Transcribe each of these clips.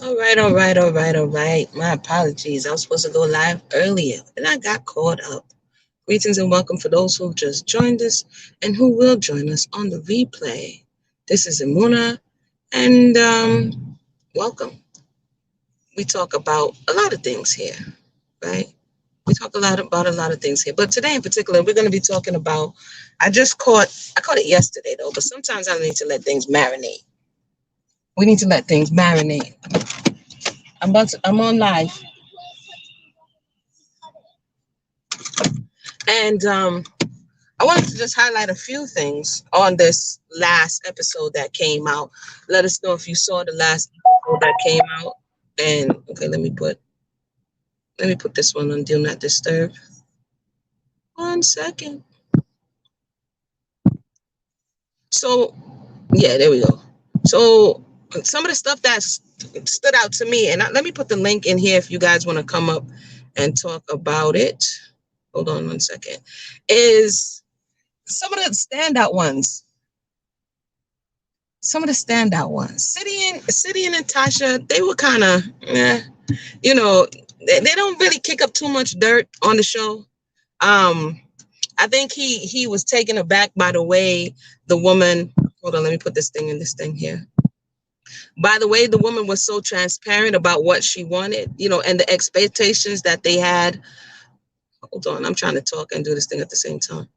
All right. My apologies. I was supposed to go live earlier, and I got caught up. Greetings and welcome for those who just joined us and who will join us on the replay. This is Imuna, and welcome. We talk about a lot of things here, right? We talk about a lot of things here, but today in particular, we're going to be talking about. I caught it yesterday though, but sometimes I need to let things marinate. We need to let things marinate. I'm on live, and I wanted to just highlight a few things on this last episode that came out. Let us know if you saw the last episode that came out. And okay, let me put this one on Do Not Disturb. 1 second. So yeah, there we go. So some of the stuff that stood out to me, and let me put the link in here if you guys want to come up and talk about it. Hold on 1 second. Is some of the standout ones. Some of the standout ones. City and Natasha, they were kind of, you know, they don't really kick up too much dirt on the show. Um, I think he was taken aback by the way the woman. Hold on, let me put this thing in this thing here. By the way, the woman was so transparent about what she wanted, and the expectations that they had. Hold on, I'm trying to talk and do this thing at the same time.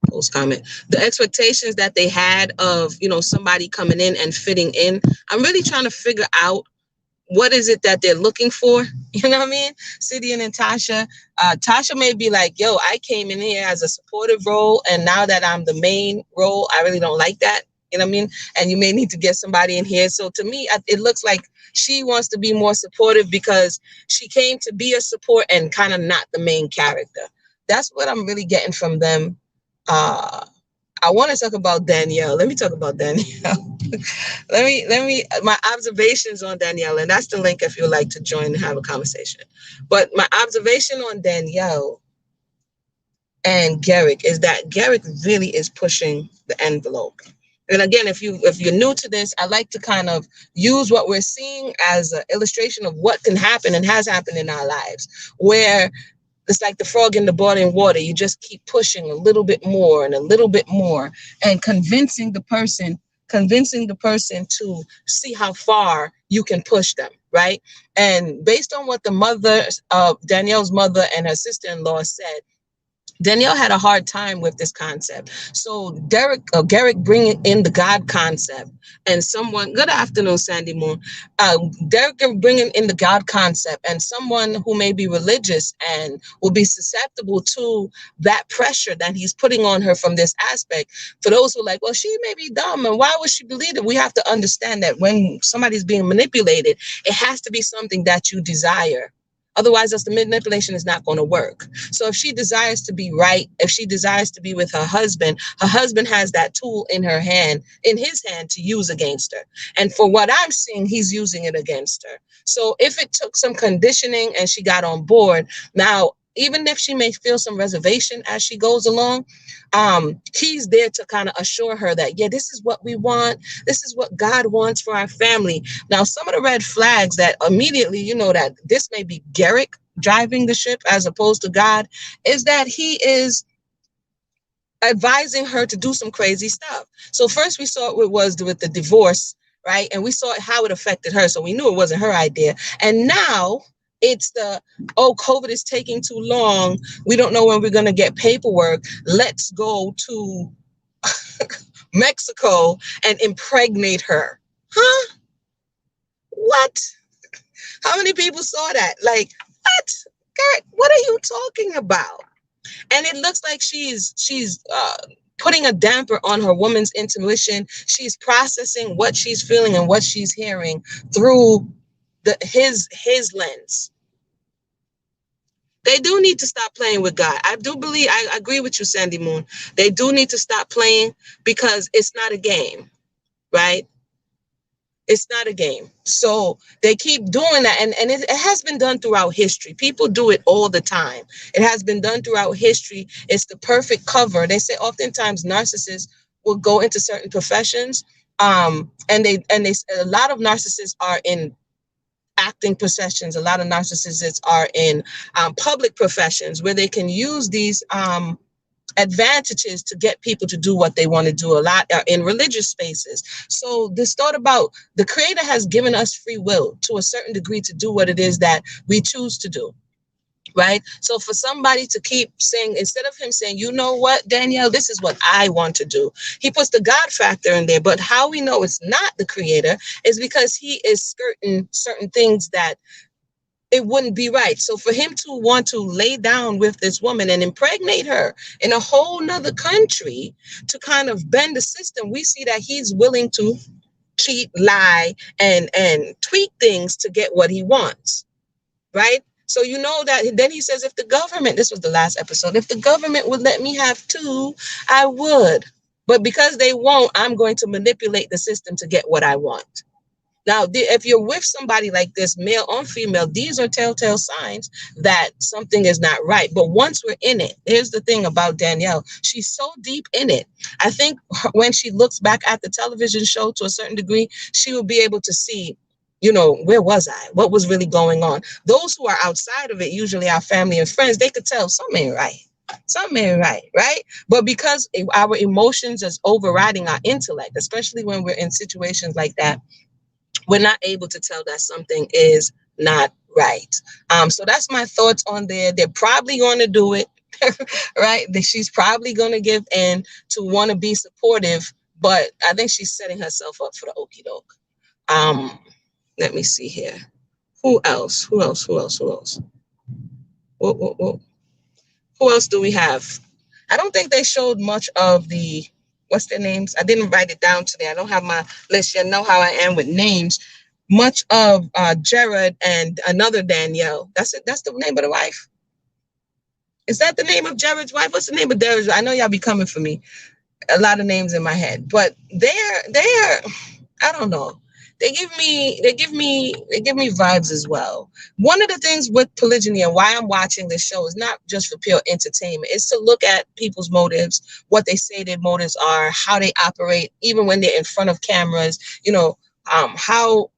Post comment. The expectations that they had of, somebody coming in and fitting in. I'm really trying to figure out what is it that they're looking for. You know what I mean? City and Tasha. Tasha may be like, yo, I came in here as a supportive role, and now that I'm the main role, I really don't like that. You know what I mean? And you may need to get somebody in here. So to me, it looks like she wants to be more supportive because she came to be a support and kind of not the main character. That's what I'm really getting from them. I want to talk about Danielle. Let me talk about Danielle. let me my observations on Danielle, and that's the link if you'd like to join and have a conversation. But my observation on Danielle and Garrick is that Garrick really is pushing the envelope. And again, if you're new to this, I like to kind of use what we're seeing as an illustration of what can happen and has happened in our lives, where it's like the frog in the boiling water. You just keep pushing a little bit more and a little bit more and convincing the person to see how far you can push them, right? And based on what the mother, Danielle's mother and her sister-in-law said, Danielle had a hard time with this concept. So Garrick bringing in the God concept, and someone. Good afternoon, Sandy Moon. Derek bringing in the God concept, and someone who may be religious and will be susceptible to that pressure that he's putting on her from this aspect. For those who are like, well, she may be dumb, and why would she believe it? We have to understand that when somebody's being manipulated, it has to be something that you desire. Otherwise, the manipulation is not going to work. So if she desires to be right, if she desires to be with her husband has that tool in his hand to use against her. And for what I'm seeing, he's using it against her. So if it took some conditioning and she got on board, now, even if she may feel some reservation as she goes along, he's there to kind of assure her that, yeah, this is what we want. This is what God wants for our family. Now, some of the red flags that immediately, that this may be Garrick driving the ship as opposed to God, is that he is advising her to do some crazy stuff. So first we saw it was with the divorce, right? And we saw how it affected her. So we knew it wasn't her idea. And now it's COVID is taking too long. We don't know when we're going to get paperwork. Let's go to Mexico and impregnate her. Huh? What? How many people saw that? Like, what? Garrett, what are you talking about? And it looks like she's putting a damper on her woman's intuition. She's processing what she's feeling and what she's hearing through his lens. They do need to stop playing with God. I agree with you, Sandy Moon. They do need to stop playing because it's not a game, right? It's not a game. So they keep doing that. And it has been done throughout history. People do it all the time. It has been done throughout history. It's the perfect cover. They say oftentimes narcissists will go into certain professions. And a lot of narcissists are in acting processions. A lot of narcissists are in public professions where they can use these advantages to get people to do what they want to do. A lot are in religious spaces. So this thought about the Creator has given us free will to a certain degree to do what it is that we choose to do. Right. So for somebody to keep saying, instead of him saying, you know what, Danielle, this is what I want to do, he puts the God factor in there. But how we know it's not the Creator is because he is skirting certain things that it wouldn't be right. So for him to want to lay down with this woman and impregnate her in a whole nother country to kind of bend the system, we see that he's willing to cheat, lie, and tweak things to get what he wants. Right. So you know that then he says, if the government, this was the last episode, if the government would let me have two, I would. But because they won't, I'm going to manipulate the system to get what I want. Now, if you're with somebody like this, male or female, these are telltale signs that something is not right. But once we're in it, here's the thing about Danielle. She's so deep in it. I think when she looks back at the television show to a certain degree, she will be able to see, you know, where was I? What was really going on? Those who are outside of it, usually our family and friends, they could tell something ain't right. Something ain't right, right? But because our emotions is overriding our intellect, especially when we're in situations like that, we're not able to tell that something is not right. So that's my thoughts on there. They're probably going to do it, right? She's probably going to give in to want to be supportive, but I think she's setting herself up for the okie doke. Let me see here. Who else? Who else? Who else? Who else? Whoa. Who else do we have? I don't think they showed much of the, what's their names? I didn't write it down today. I don't have my list. You know how I am with names. Much of Jared and another Danielle. That's it. That's the name of the wife. Is that the name of Jared's wife? What's the name of Jared's? I know y'all be coming for me. A lot of names in my head, but they're I don't know. They give me vibes as well. One of the things with polygyny and why I'm watching this show is not just for pure entertainment. It's to look at people's motives, what they say their motives are, how they operate, even when they're in front of cameras, you know, how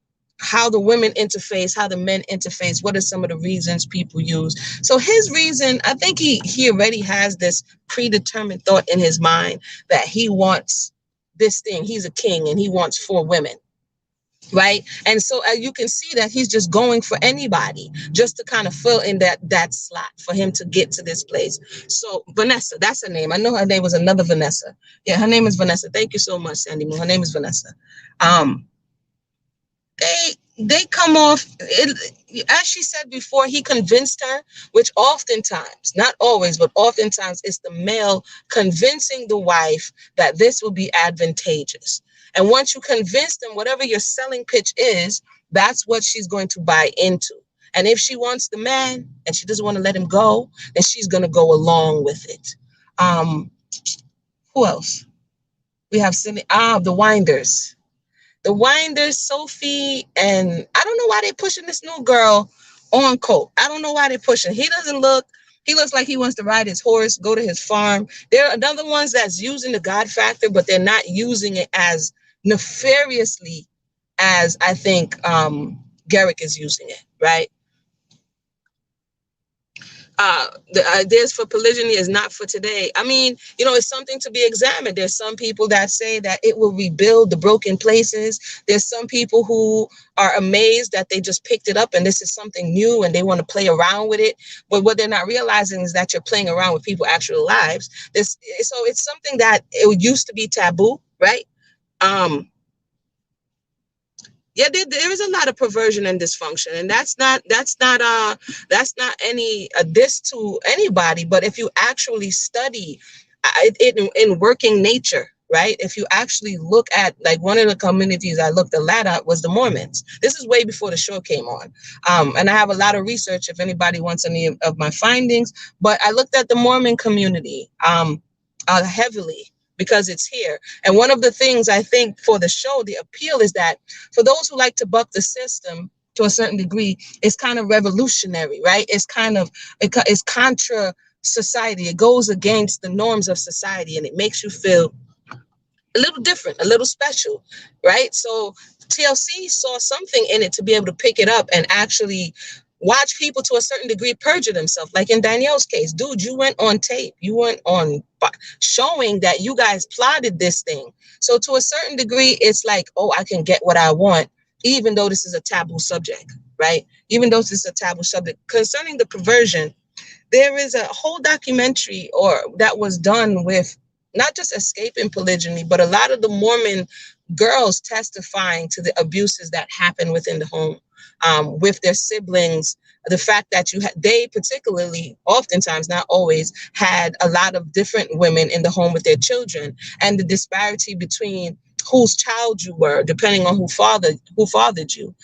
the women interface, how the men interface, what are some of the reasons people use. So his reason, I think he already has this predetermined thought in his mind that he wants this thing. He's a king and he wants 4 women. Right. And so you can see that he's just going for anybody just to kind of fill in that slot for him to get to this place. So Vanessa, that's her name. I know her name was another Vanessa. Yeah, her name is Vanessa. Thank you so much, Sandy Moon. Her name is Vanessa. They come off, as she said before, he convinced her, which oftentimes, not always, but oftentimes it's the male convincing the wife that this will be advantageous. And once you convince them, whatever your selling pitch is, that's what she's going to buy into. And if she wants the man and she doesn't want to let him go, then she's going to go along with it. Who else? We have the Winders. The Winders, Sophie, and I don't know why they're pushing this new girl on Colt. I don't know why they're pushing. He looks like he wants to ride his horse, go to his farm. There are other ones that's using the God factor, but they're not using it as nefariously as I think Garrick is using it, right? The ideas for polygyny is not for today. I mean, you know, it's something to be examined. There's some people that say that it will rebuild the broken places. There's some people who are amazed that they just picked it up and this is something new and they want to play around with it. But what they're not realizing is that you're playing around with people's actual lives. So it's something that it used to be taboo, right? Yeah, there is a lot of perversion and dysfunction, and that's not any diss to anybody. But if you actually study it in working nature, right? If you actually look at, like, one of the communities I looked a lot at was the Mormons. This is way before the show came on, and I have a lot of research if anybody wants any of my findings. But I looked at the Mormon community heavily, because it's here. And one of the things I think for the show, the appeal is that for those who like to buck the system to a certain degree, it's kind of revolutionary, right? It's contra society. It goes against the norms of society and it makes you feel a little different, a little special, right? So TLC saw something in it to be able to pick it up and actually watch people to a certain degree perjure themselves. Like in Danielle's case, dude, you went on tape, you went on showing that you guys plotted this thing. So to a certain degree, it's like, oh, I can get what I want, even though this is a taboo subject, right? Even though this is a taboo subject. Concerning the perversion, there is a whole documentary or that was done with not just escaping polygyny, but a lot of the Mormon girls testifying to the abuses that happen within the home, with their siblings. The fact that they particularly, oftentimes, not always, had a lot of different women in the home with their children, and the disparity between whose child you were, depending on who fathered you,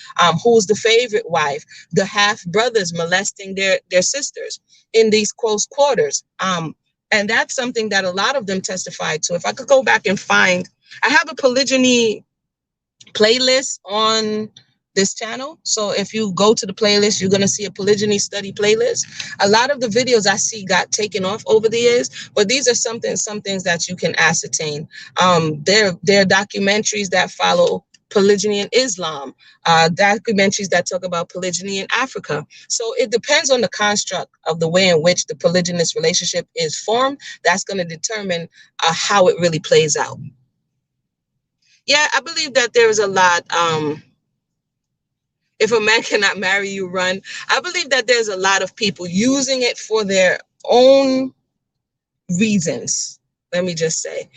who was the favorite wife, the half brothers molesting their sisters in these close quarters. And that's something that a lot of them testified to. If I could go back and find, I have a polygyny playlist on this channel. So if you go to the playlist, you're going to see a polygyny study playlist. A lot of the videos I see got taken off over the years, but these are some things that you can ascertain. There are documentaries that follow polygyny in Islam, documentaries that talk about polygyny in Africa. So it depends on the construct of the way in which the polygynous relationship is formed. That's going to determine how it really plays out. Yeah, I believe that there is a lot. If a man cannot marry you, run. I believe that there's a lot of people using it for their own reasons. Let me just say,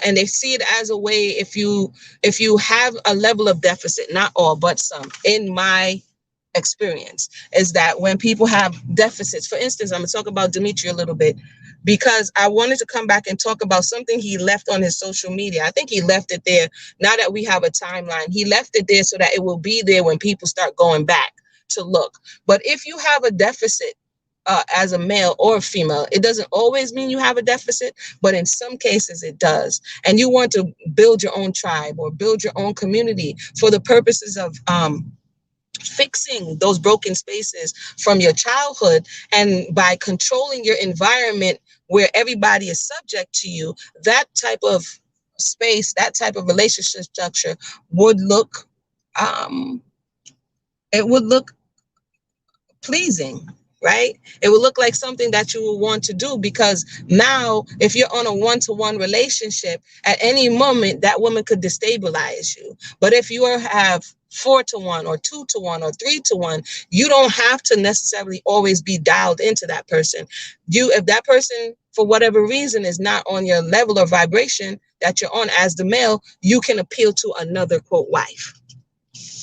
and they see it as a way. If you have a level of deficit, not all, but some, in my experience, is that when people have deficits, for instance, I'm going to talk about Dimitri a little bit, because I wanted to come back and talk about something he left on his social media. I think he left it there. Now that we have a timeline, he left it there so that it will be there when people start going back to look. But if you have a deficit, as a male or a female, it doesn't always mean you have a deficit, but in some cases it does. And you want to build your own tribe or build your own community for the purposes of fixing those broken spaces from your childhood, and by controlling your environment where everybody is subject to you, that type of space, that type of relationship structure would look it would look pleasing, right? It would look like something that you would want to do, because now if you're on a one-to-one relationship, at any moment that woman could destabilize you. But if you have 4-to-1 or 2-to-1 or 3-to-1, you don't have to necessarily always be dialed into that person. If that person, for whatever reason, is not on your level of vibration that you're on as the male, you can appeal to another, quote, wife,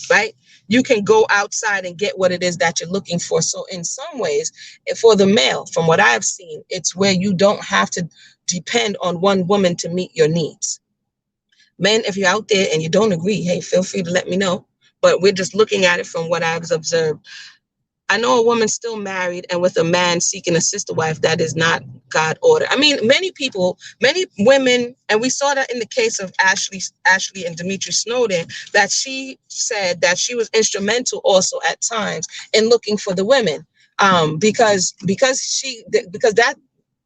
right? You can go outside and get what it is that you're looking for. So in some ways, for the male, from what I've seen, it's where you don't have to depend on one woman to meet your needs. Men, if you're out there and you don't agree, hey, feel free to let me know. But we're just looking at it from what I've observed. I know a woman still married and with a man seeking a sister wife. That is not God order. I mean, many people, many women, and we saw that in the case of Ashley and Dimitri Snowden, that she said that she was instrumental also at times in looking for the women, because that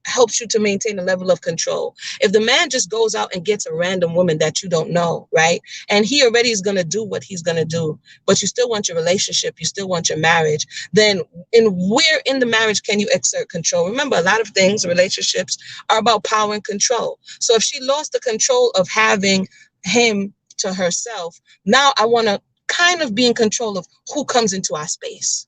helps you to maintain a level of control. If the man just goes out and gets a random woman that you don't know, right? And he already is going to do what he's going to do, but you still want your relationship, you still want your marriage, then where in the marriage can you exert control? Remember, a lot of things, relationships, are about power and control. So if she lost the control of having him to herself, now I want to kind of be in control of who comes into our space.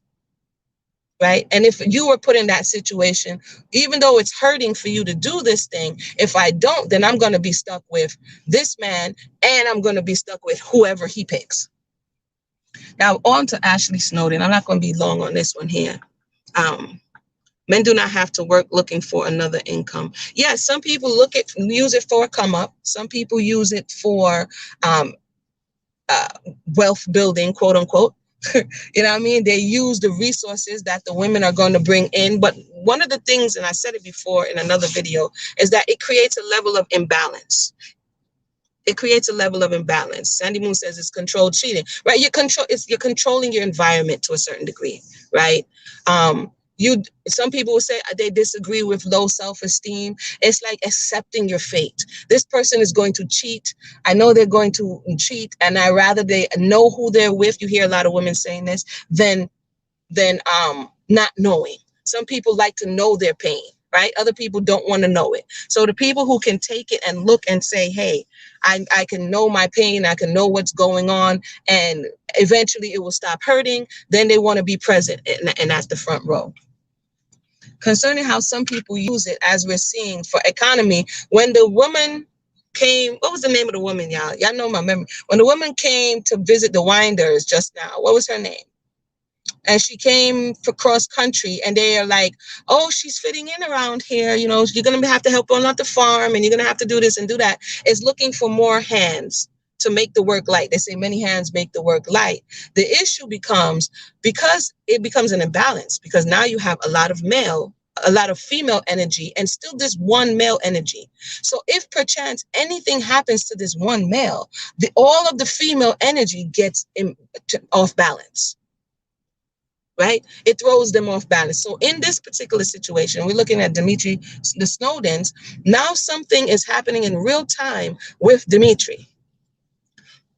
Right. And if you were put in that situation, even though it's hurting for you to do this thing, if I don't, then I'm going to be stuck with this man, and I'm going to be stuck with whoever he picks. Now, on to Ashley Snowden. I'm not going to be long on this one here. Men do not have to work looking for another income. Yes, some people use it for a come up. Some people use it for wealth building, quote unquote. You know what I mean? They use the resources that the women are going to bring in. But one of the things, and I said it before in another video, is that it creates a level of imbalance. It creates a level of imbalance. Sandy Moon says it's controlled cheating, right? You're controlling your environment to a certain degree, right? Some people will say they disagree with low self-esteem. It's like accepting your fate. This person is going to cheat. I know they're going to cheat, and I rather they know who they're with. You hear a lot of women saying this than not knowing. Some people like to know their pain, right? Other people don't want to know it. So the people who can take it and look and say, hey, I can know my pain, I can know what's going on, and eventually it will stop hurting, then they want to be present and at the front row. Concerning how some people use it, as we're seeing for economy, when the woman came, what was the name of the woman, y'all? Y'all know my memory. When the woman came to visit the Winders just now, what was her name? And she came for cross country, and they are like, oh, she's fitting in around here. You know, you're going to have to help her on the farm, and you're going to have to do this and do that. It's looking for more hands to make the work light. They say many hands make the work light. The issue becomes, because it becomes an imbalance, because now you have a lot of female energy and still this one male energy. So if perchance anything happens to this one male, all of the female energy gets off balance. Right? It throws them off balance. So in this particular situation, we're looking at Dimitri, the Snowdens. Now something is happening in real time with Dimitri.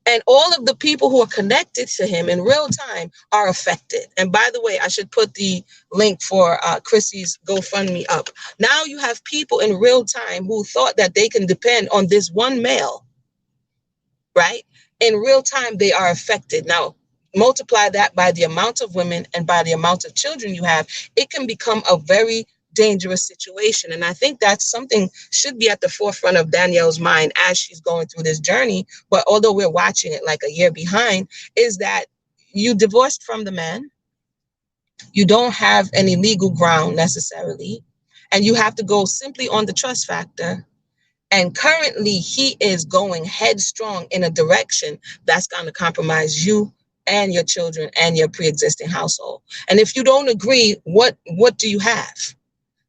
And all of the people who are connected to him in real time are affected. And by the way, I should put the link for Chrissy's GoFundMe up. Now you have people in real time who thought that they can depend on this one male, right? In real time, they are affected. Now, multiply that by the amount of women and by the amount of children you have, it can become a very dangerous situation. And I think that's something should be at the forefront of Danielle's mind as she's going through this journey. But although we're watching it like a year behind, is that you divorced from the man. You don't have any legal ground necessarily, and you have to go simply on the trust factor. And currently he is going headstrong in a direction that's going to compromise you and your children and your pre-existing household. And if you don't agree, what do you have?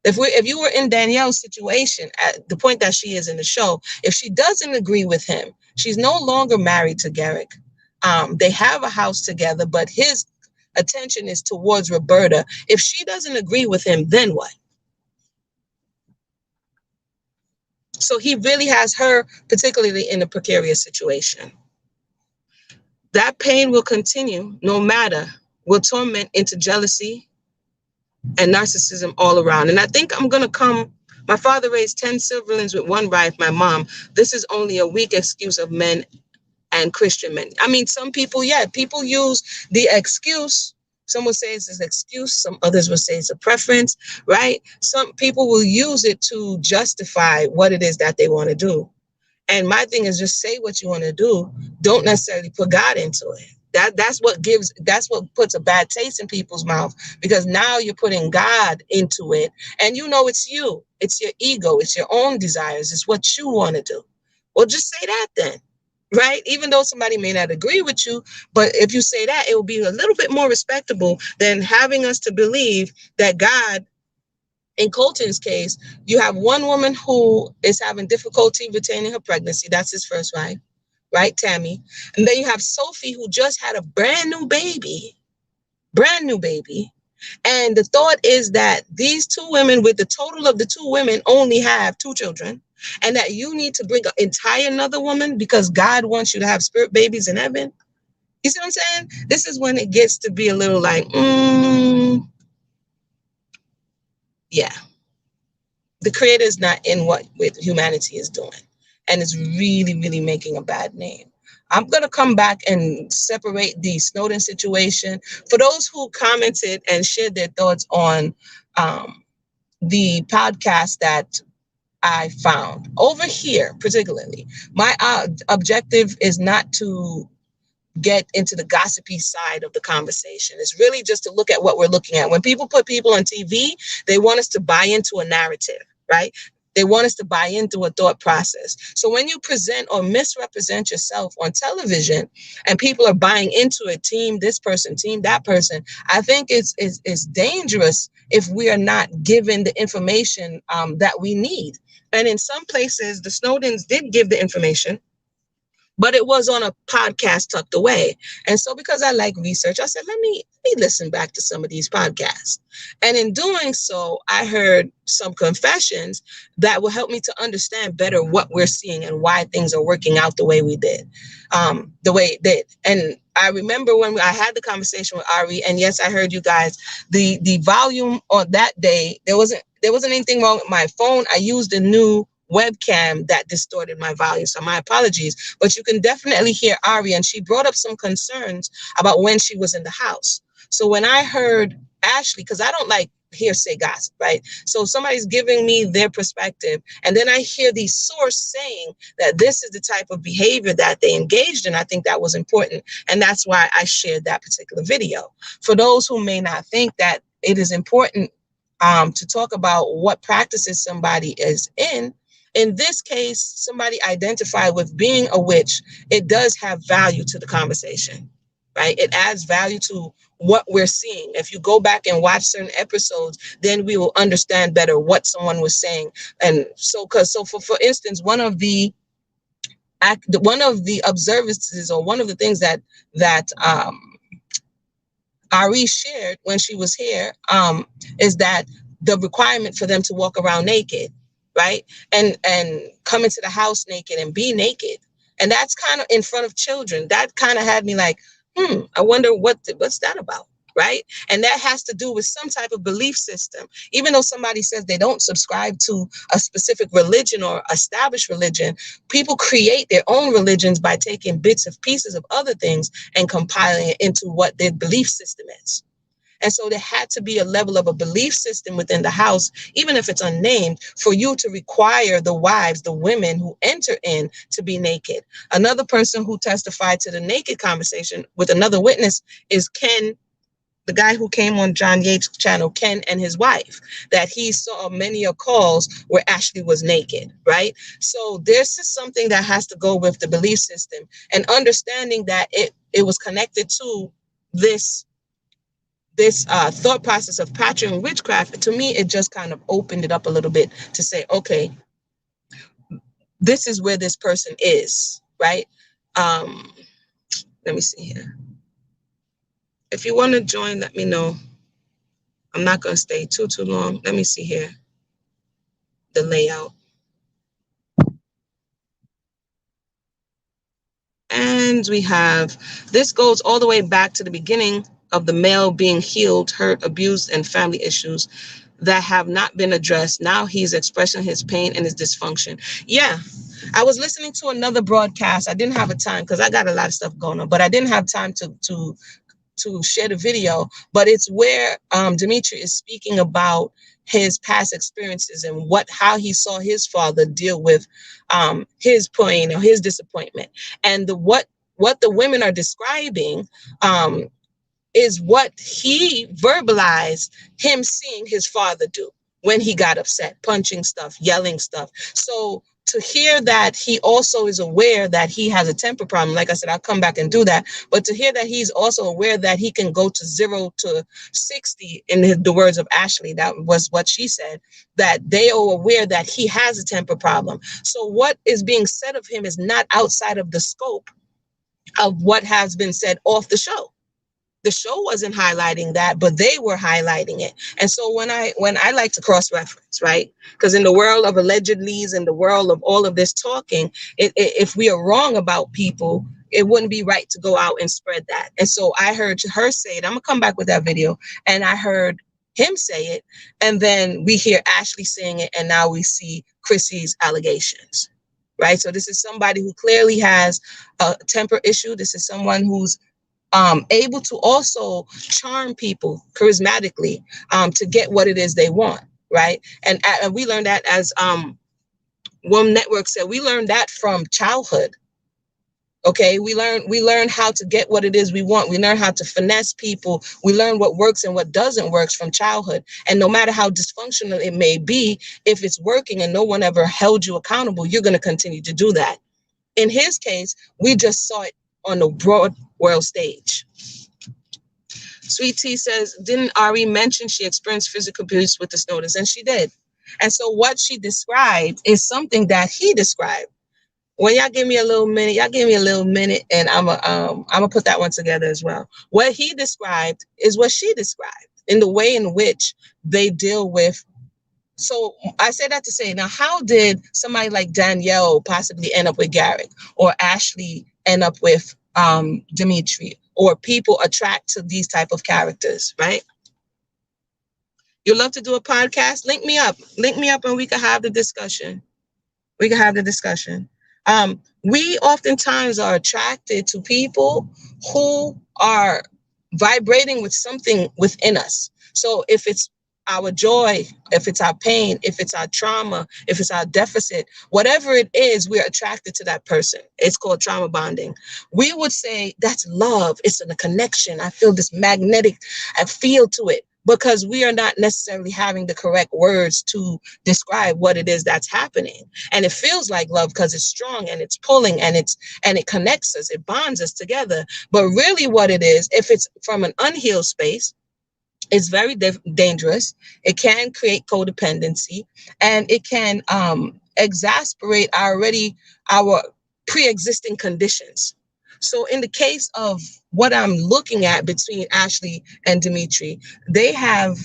If you were in Danielle's situation at the point that she is in the show, if she doesn't agree with him, she's no longer married to Garrick. They have a house together, but his attention is towards Roberta. If she doesn't agree with him, then what? So he really has her particularly in a precarious situation. That pain will continue no matter, will torment into jealousy and narcissism all around. And I think I'm going to come, my father raised 10 siblings with one wife, my mom. This is only a weak excuse of men and Christian men. I mean, some people, people use the excuse. Some will say it's an excuse. Some others will say it's a preference, right? Some people will use it to justify what it is that they want to do. And my thing is just say what you want to do. Don't necessarily put God into it. That's what puts a bad taste in people's mouth, because now you're putting God into it, and you know it's you. It's your ego. It's your own desires. It's what you want to do. Well, just say that then. Right? Even though somebody may not agree with you, but if you say that, it will be a little bit more respectable than having us to believe that God, in Colton's case, you have one woman who is having difficulty retaining her pregnancy. That's his first wife, right? Tammy. And then you have Sophie, who just had a brand new baby. And the thought is that these two women, with the total of the two women, only have 2 children. And that you need to bring an entire another woman because God wants you to have spirit babies in heaven. You see what I'm saying? This is when it gets to be a little like, yeah. The creator is not in what humanity is doing. And it's really, really making a bad name. I'm going to come back and separate the Snowden situation. For those who commented and shared their thoughts on the podcast that I found over here, particularly, my objective is not to get into the gossipy side of the conversation. It's really just to look at what we're looking at. When people put people on TV, they want us to buy into a narrative, right? They want us to buy into a thought process. So when you present or misrepresent yourself on television and people are buying into it, team this person, team that person, I think it's dangerous if we are not given the information that we need. And in some places, the Snowdens did give the information, but it was on a podcast tucked away. And so because I like research, I said, let me me listen back to some of these podcasts. And in doing so, I heard some confessions that will help me to understand better what we're seeing and why things are working out the way we did, the way it did. And I remember when I had the conversation with Ari, and yes, I heard you guys, the volume on that day, there wasn't anything wrong with my phone. I used a new webcam that distorted my volume, so my apologies. But you can definitely hear Ari, and she brought up some concerns about when she was in the house. So when I heard Ashley, because I don't like hearsay gossip, right? So somebody's giving me their perspective, and then I hear the source saying that this is the type of behavior that they engaged in. I think that was important, and that's why I shared that particular video. For those who may not think that it is important to talk about what practices somebody is in this case, somebody identified with being a witch, it does have value to the conversation, right? It adds value to what we're seeing. If you go back and watch certain episodes, then we will understand better what someone was saying. And so, for instance, one of the observances, or one of the things that Ari shared when she was here, is that the requirement for them to walk around naked, right? And come into the house naked and be naked. And that's kind of in front of children. That kind of had me like, I wonder what's that about, right? And that has to do with some type of belief system. Even though somebody says they don't subscribe to a specific religion or established religion, people create their own religions by taking bits of pieces of other things and compiling it into what their belief system is. And so there had to be a level of a belief system within the house, even if it's unnamed, for you to require the wives, the women who enter in, to be naked. Another person who testified to the naked conversation with another witness is Ken, the guy who came on John Yates' channel, Ken, and his wife, that he saw many calls where Ashley was naked, right? So this is something that has to go with the belief system, and understanding that it was connected to this thought process of patching witchcraft. To me, it just kind of opened it up a little bit to say, okay, this is where this person is, right? Let me see here. If you want to join, let me know. I'm not going to stay too long. Let me see here, the layout. And we have, this goes all the way back to the beginning of the male being healed, hurt, abused, and family issues that have not been addressed. Now he's expressing his pain and his dysfunction. Yeah, I was listening to another broadcast. I didn't have a time because I got a lot of stuff going on, but I didn't have time to share the video. But it's where Dimitri is speaking about his past experiences and how he saw his father deal with his pain or his disappointment. And what the women are describing is what he verbalized him seeing his father do when he got upset, punching stuff, yelling stuff. So to hear that he also is aware that he has a temper problem, like I said, I'll come back and do that. But to hear that he's also aware that he can go to 0 to 60, in the words of Ashley, that was what she said, that they are aware that he has a temper problem. So what is being said of him is not outside of the scope of what has been said off the show. The show wasn't highlighting that, but they were highlighting it. And so when I like to cross-reference, right? Because in the world of allegedlys, in the world of all of this talking, if we are wrong about people, it wouldn't be right to go out and spread that. And so I heard her say it. I'm gonna come back with that video, and I heard him say it, and then we hear Ashley saying it, and now we see Chrissy's allegations, right? So this is somebody who clearly has a temper issue. This is someone who's able to also charm people charismatically to get what it is they want, right? And we learned that, as One Network said, we learned that from childhood. Okay, we learn how to get what it is we want. We learn how to finesse people. We learn what works and what doesn't work from childhood. And no matter how dysfunctional it may be, if it's working and no one ever held you accountable, you're going to continue to do that. In his case, we just saw it on the broad world stage. Sweet Tea says, didn't Ari mention she experienced physical abuse with the Snowdens? And she did. And so what she described is something that he described. Well, y'all give me a little minute. Y'all give me a little minute, and I'm gonna put that one together as well. What he described is what she described in the way in which they deal with. So I say that to say, now, how did somebody like Danielle possibly end up with Garrick, or Ashley end up with Dimitri, or people attract to these type of characters, right? You love to do a podcast? Link me up. Link me up, and we can have the discussion. We can have the discussion. We oftentimes are attracted to people who are vibrating with something within us. So if it's our joy, if it's our pain, if it's our trauma, if it's our deficit, whatever it is, we're attracted to that person. It's called trauma bonding. We would say that's love. It's a connection. I feel this magnetic, I feel to it, because we are not necessarily having the correct words to describe what it is that's happening. And it feels like love because it's strong and it's pulling and it connects us, it bonds us together. But really what it is, if it's from an unhealed space, it's very dangerous. It can create codependency, and it can exasperate our pre-existing conditions. So in the case of what I'm looking at between Ashley and Dimitri, they have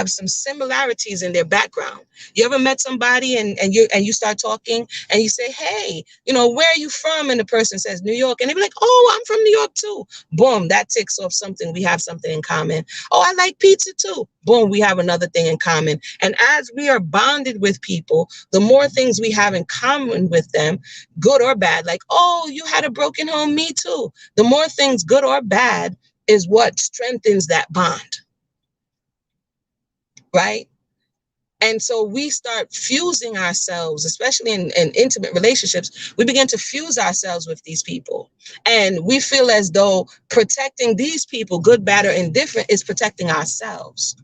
some similarities in their background. You ever met somebody and you start talking and you say, hey, where are you from? And the person says New York, and they be like, oh, I'm from New York too. Boom, that ticks off something. We have something in common. Oh, I like pizza too. Boom, we have another thing in common. And as we are bonded with people, the more things we have in common with them, good or bad, like, oh, you had a broken home, me too. The more things, good or bad, is what strengthens that bond. Right? And so we start fusing ourselves, especially in intimate relationships. We begin to fuse ourselves with these people. And we feel as though protecting these people, good, bad, or indifferent, is protecting ourselves.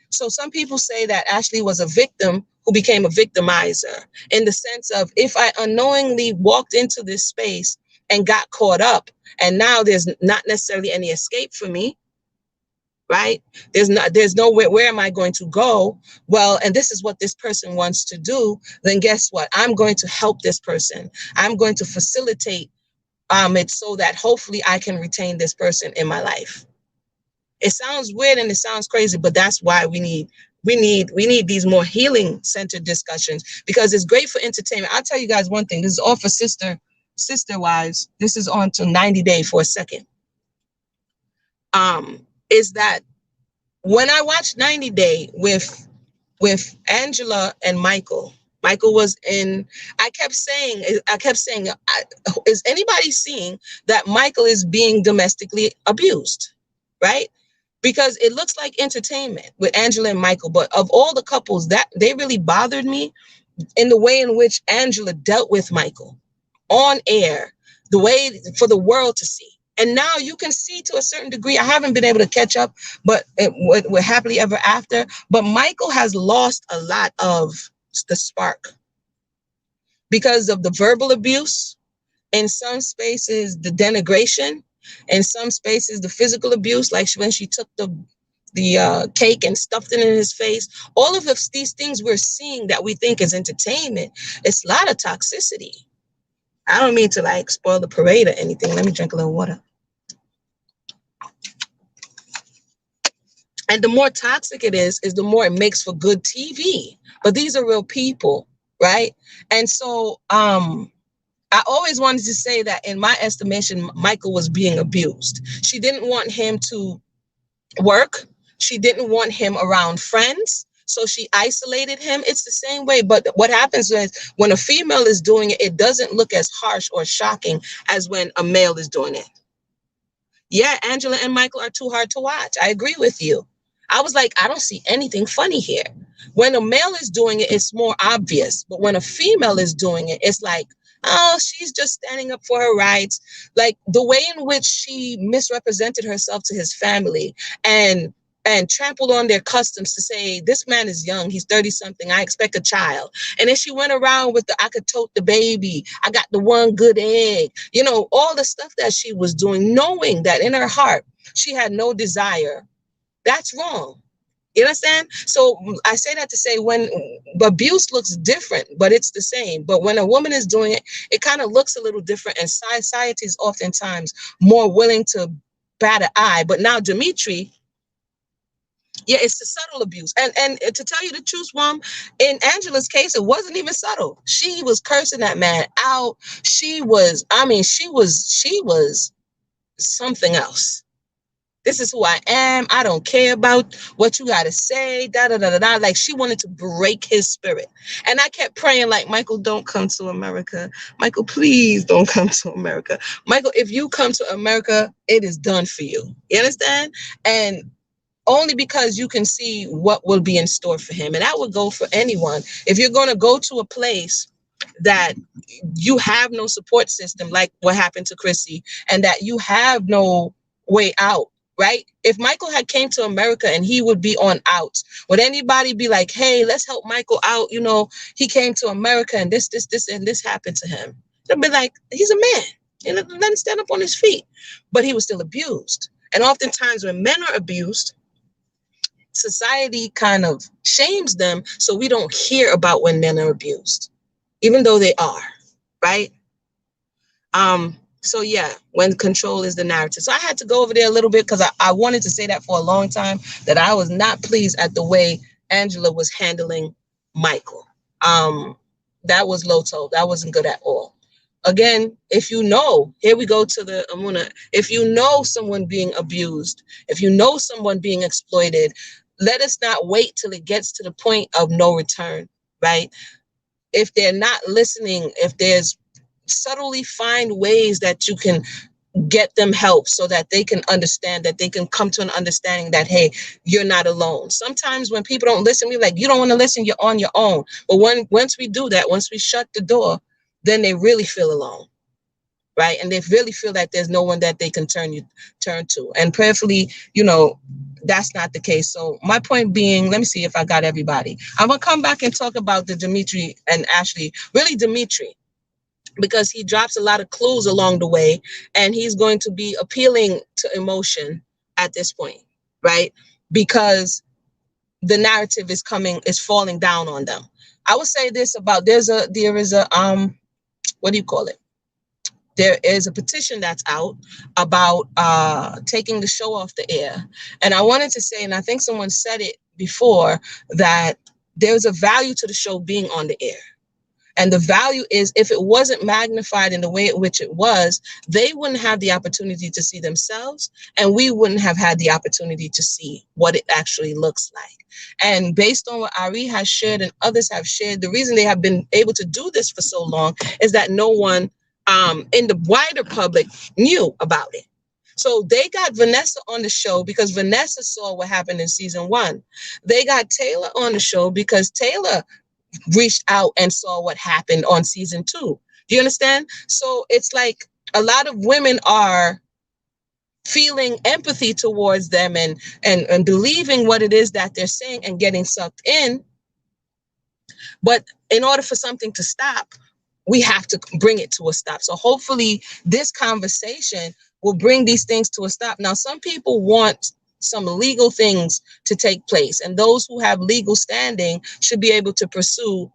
So some people say that Ashley was a victim who became a victimizer, in the sense of, if I unknowingly walked into this space and got caught up, and now there's not necessarily any escape for me, right? There's nowhere, where am I going to go? Well, and this is what this person wants to do. Then guess what? I'm going to help this person. I'm going to facilitate it so that hopefully I can retain this person in my life. It sounds weird and it sounds crazy, but that's why we need these more healing centered discussions, because it's great for entertainment. I'll tell you guys one thing. This is all for sister wives. This is on to 90 Day for a second. Is that when I watched 90 Day with Angela and Michael was in, I kept saying, is anybody seeing that Michael is being domestically abused, right? Because it looks like entertainment with Angela and Michael, but of all the couples, that they really bothered me in the way in which Angela dealt with Michael on air, the way for the world to see. And now you can see to a certain degree. I haven't been able to catch up, but we're happily ever after. But Michael has lost a lot of the spark because of the verbal abuse. In some spaces, the denigration. In some spaces, the physical abuse, like when she took the cake and stuffed it in his face. All of these things we're seeing that we think is entertainment, it's a lot of toxicity. I don't mean to like spoil the parade or anything. Let me drink a little water. And the more toxic it is the more it makes for good TV. But these are real people, right? And so I always wanted to say that in my estimation, Michael was being abused. She didn't want him to work. She didn't want him around friends. So she isolated him. It's the same way. But what happens is when a female is doing it, it doesn't look as harsh or shocking as when a male is doing it. Yeah, Angela and Michael are too hard to watch. I agree with you. I was like, I don't see anything funny here. When a male is doing it, it's more obvious. But when a female is doing it, it's like, oh, she's just standing up for her rights. Like the way in which she misrepresented herself to his family and trampled on their customs to say, this man is young, he's 30 something, I expect a child. And then she went around with I could tote the baby, I got the one good egg, all the stuff that she was doing, knowing that in her heart, she had no desire. That's wrong. You understand? So I say that to say when abuse looks different, but it's the same. But when a woman is doing it, it kind of looks a little different. And society is oftentimes more willing to bat an eye. But now Dimitri, yeah, it's the subtle abuse. And to tell you the truth, Mom, in Angela's case, it wasn't even subtle. She was cursing that man out. She was, I mean, she was something else. This is who I am. I don't care about what you got to say. Da da da da da. Like she wanted to break his spirit. And I kept praying, like, Michael, don't come to America. Michael, please don't come to America. Michael, if you come to America, it is done for you. You understand? And only because you can see what will be in store for him. And that would go for anyone. If you're going to go to a place that you have no support system, like what happened to Chrissy, and that you have no way out, right? If Michael had came to America and he would be on outs, would anybody be like, hey, let's help Michael out? You know, he came to America and this, and this happened to him. They'll be like, he's a man. You know, let him stand up on his feet. But he was still abused. And oftentimes when men are abused, society kind of shames them, so we don't hear about when men are abused, even though they are, right? So yeah, when control is the narrative. So I had to go over there a little bit because I wanted to say that for a long time, that I was not pleased at the way Angela was handling Michael. That was low toe. That wasn't good at all. Again, if you know, here we go to the Amuna, if you know someone being abused, if you know someone being exploited, let us not wait till it gets to the point of no return, right? If they're not listening, if there's subtly find ways that you can get them help so that they can understand, that they can come to an understanding that, hey, you're not alone. Sometimes when people don't listen, we're like, you don't want to listen, you're on your own. But once we do that, once we shut the door, then they really feel alone, right? And they really feel that there's no one that they can turn to. And prayerfully, you know, that's not the case. So my point being, let me see if I got everybody. I'm going to come back and talk about the Dimitri and Ashley, really Dimitri, because he drops a lot of clues along the way, and he's going to be appealing to emotion at this point, right? Because the narrative is falling down on them. I would say this about, there is a what do you call it? There is a petition that's out about taking the show off the air. And I wanted to say, and I think someone said it before, that there's a value to the show being on the air. And the value is, if it wasn't magnified in the way in which it was, they wouldn't have the opportunity to see themselves, and we wouldn't have had the opportunity to see what it actually looks like. And based on what Ari has shared and others have shared, the reason they have been able to do this for so long is that no one in the wider public knew about it. So they got Vanessa on the show because Vanessa saw what happened in season 1. They got Taylor on the show because Taylor reached out and saw what happened on season 2. Do you understand? So it's like a lot of women are feeling empathy towards them and believing what it is that they're saying and getting sucked in. But in order for something to stop, we have to bring it to a stop. So hopefully this conversation will bring these things to a stop. Now, some people want some legal things to take place, and those who have legal standing should be able to pursue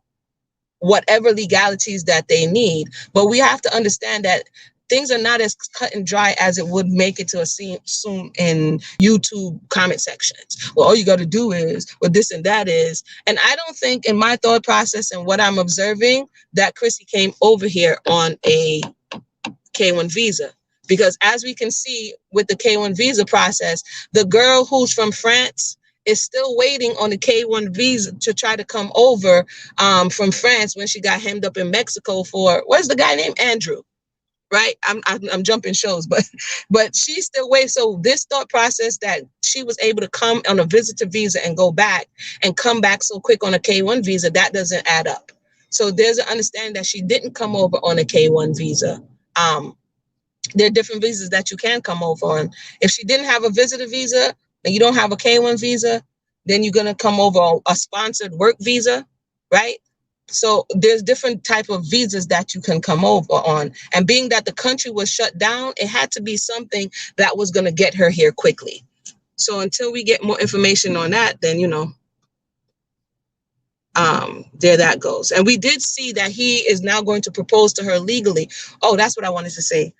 whatever legalities that they need. But we have to understand that things are not as cut and dry as it would make it to assume in YouTube comment sections. Well, all you got to do is what this and that is. And I don't think, in my thought process and what I'm observing, that Chrissy came over here on a K-1 visa. Because as we can see with the K-1 visa process, the girl who's from France is still waiting on the K-1 visa to try to come over from France when she got hemmed up in Mexico for, what's the guy named Andrew, right? I'm jumping shows, but she's still waiting. So this thought process that she was able to come on a visitor visa and go back and come back so quick on a K-1 visa, that doesn't add up. So there's an understanding that she didn't come over on a K-1 visa. There are different visas that you can come over on. If she didn't have a visitor visa and you don't have a K-1 visa, then you're going to come over on a sponsored work visa, right? So there's different type of visas that you can come over on. And being that the country was shut down, it had to be something that was going to get her here quickly. So until we get more information on that, then, you know, there that goes. And we did see that he is now going to propose to her legally. Oh, that's what I wanted to say.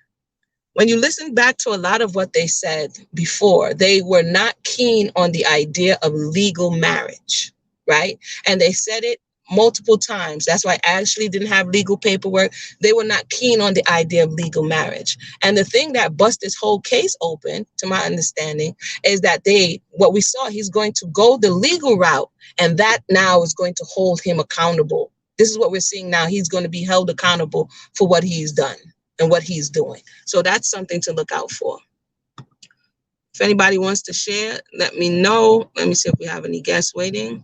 When you listen back to a lot of what they said before, they were not keen on the idea of legal marriage, right? And they said it multiple times. That's why I actually didn't have legal paperwork. They were not keen on the idea of legal marriage. And the thing that bust this whole case open, to my understanding, is that what we saw, he's going to go the legal route, and that now is going to hold him accountable. This is what we're seeing now. He's going to be held accountable for what he's done and what he's doing. So that's something to look out for. If anybody wants to share, let me know. Let me see if we have any guests waiting.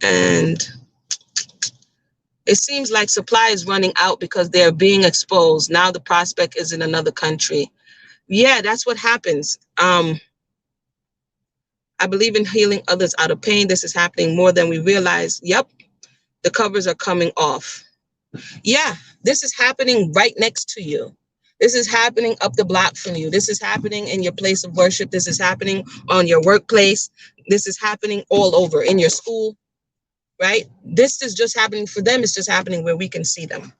And it seems like supply is running out because they're being exposed. Now the prospect is in another country. Yeah, that's what happens. I believe in healing others out of pain. This is happening more than we realize. Yep, the covers are coming off. Yeah, this is happening right next to you. This is happening up the block from you. This is happening in your place of worship. This is happening on your workplace. This is happening all over in your school, right? This is just happening for them. It's just happening where we can see them.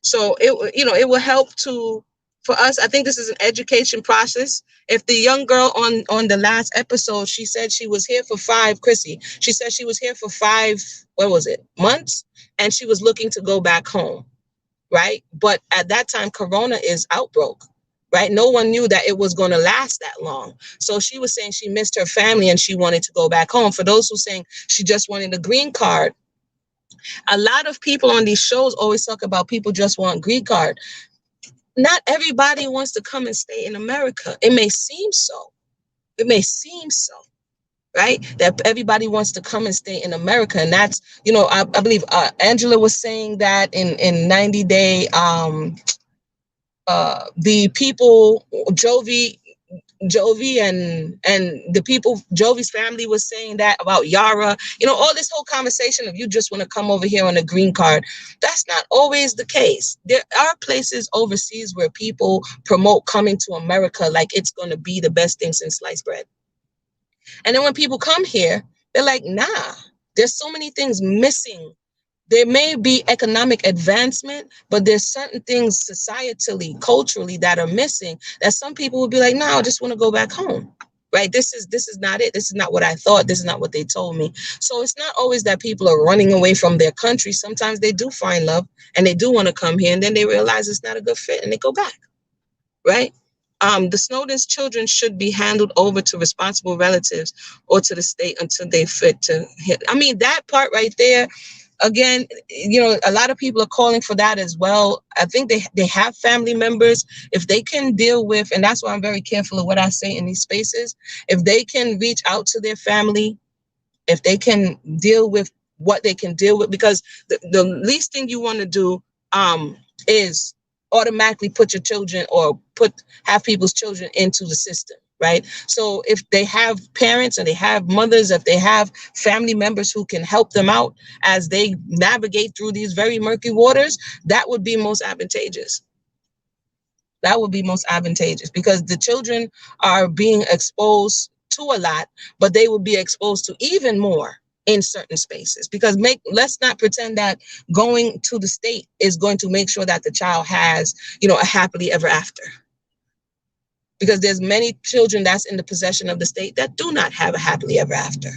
So it will help for us. I think this is an education process. If the young girl on the last episode, she said she was here for Chrissy, she said she was here for 5, months, and she was looking to go back home, right? But at that time, Corona is outbroke, right? No one knew that it was going to last that long. So she was saying she missed her family and she wanted to go back home. For those who saying she just wanted a green card, a lot of people on these shows always talk about people just want green card. Not everybody wants to come and stay in America. It may seem so. It may seem so, right? That everybody wants to come and stay in America. And that's, I believe Angela was saying that in 90 Day, the people, Jovi and the people, Jovi's family was saying that about Yara, all this whole conversation of you just want to come over here on a green card. That's not always the case. There are places overseas where people promote coming to America like it's going to be the best thing since sliced bread. And then when people come here, they're like, nah, there's so many things missing. There may be economic advancement, but there's certain things societally, culturally that are missing that some people would be like, no, I just want to go back home, right? This is not it. This is not what I thought. This is not what they told me. So it's not always that people are running away from their country. Sometimes they do find love and they do want to come here, and then they realize it's not a good fit and they go back, right? The Snowden's children should be handed over to responsible relatives or to the state until they fit to hit. I mean, that part right there, again, a lot of people are calling for that as well. I think they have family members. If they can deal with, and that's why I'm very careful of what I say in these spaces, if they can reach out to their family, if they can deal with what they can deal with, because the least thing you want to do is automatically put your children or have people's children into the system, right? So if they have parents and they have mothers, if they have family members who can help them out as they navigate through these very murky waters, that would be most advantageous. That would be most advantageous, because the children are being exposed to a lot, but they will be exposed to even more in certain spaces, because let's not pretend that going to the state is going to make sure that the child has, a happily ever after. Because there's many children that's in the possession of the state that do not have a happily ever after,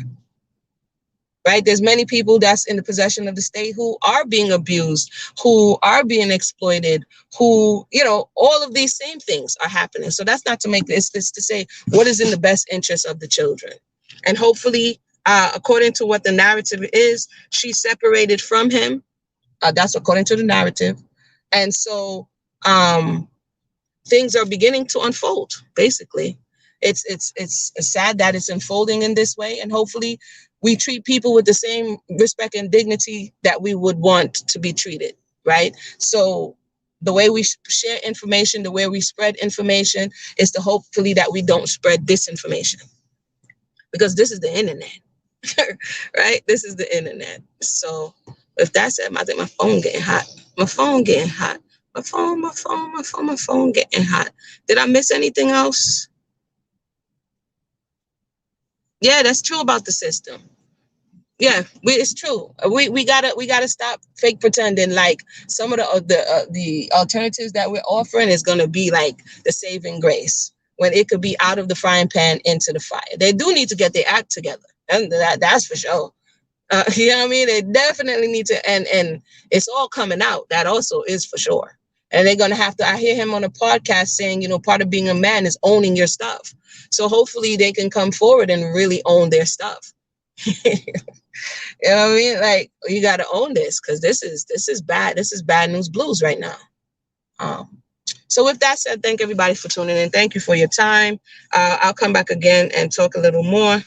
right? There's many people that's in the possession of the state who are being abused, who are being exploited, who, all of these same things are happening. So that's not to make this to say what is in the best interest of the children. And hopefully, according to what the narrative is, she separated from him. That's according to the narrative. And so things are beginning to unfold, basically. It's sad that it's unfolding in this way. And hopefully we treat people with the same respect and dignity that we would want to be treated, right? So the way we share information, the way we spread information is to hopefully that we don't spread disinformation. Because this is the internet. Right? This is the internet. So if that's it, I think my phone getting hot. My phone getting hot. My phone getting hot. Did I miss anything else? Yeah, that's true about the system. Yeah, it's true. We gotta stop fake pretending like some of the alternatives that we're offering is gonna be like the saving grace when it could be out of the frying pan into the fire. They do need to get their act together, and that's for sure. You know what I mean? They definitely need to, and it's all coming out. That also is for sure. And they're gonna have to. I hear him on a podcast saying, part of being a man is owning your stuff. So hopefully they can come forward and really own their stuff. You know what I mean? Like, you got to own this, because this is bad. This is bad news blues right now. So with that said, thank everybody for tuning in. Thank you for your time. I'll come back again and talk a little more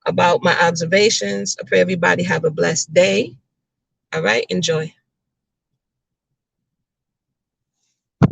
about my observations. I pray everybody have a blessed day. All right, enjoy.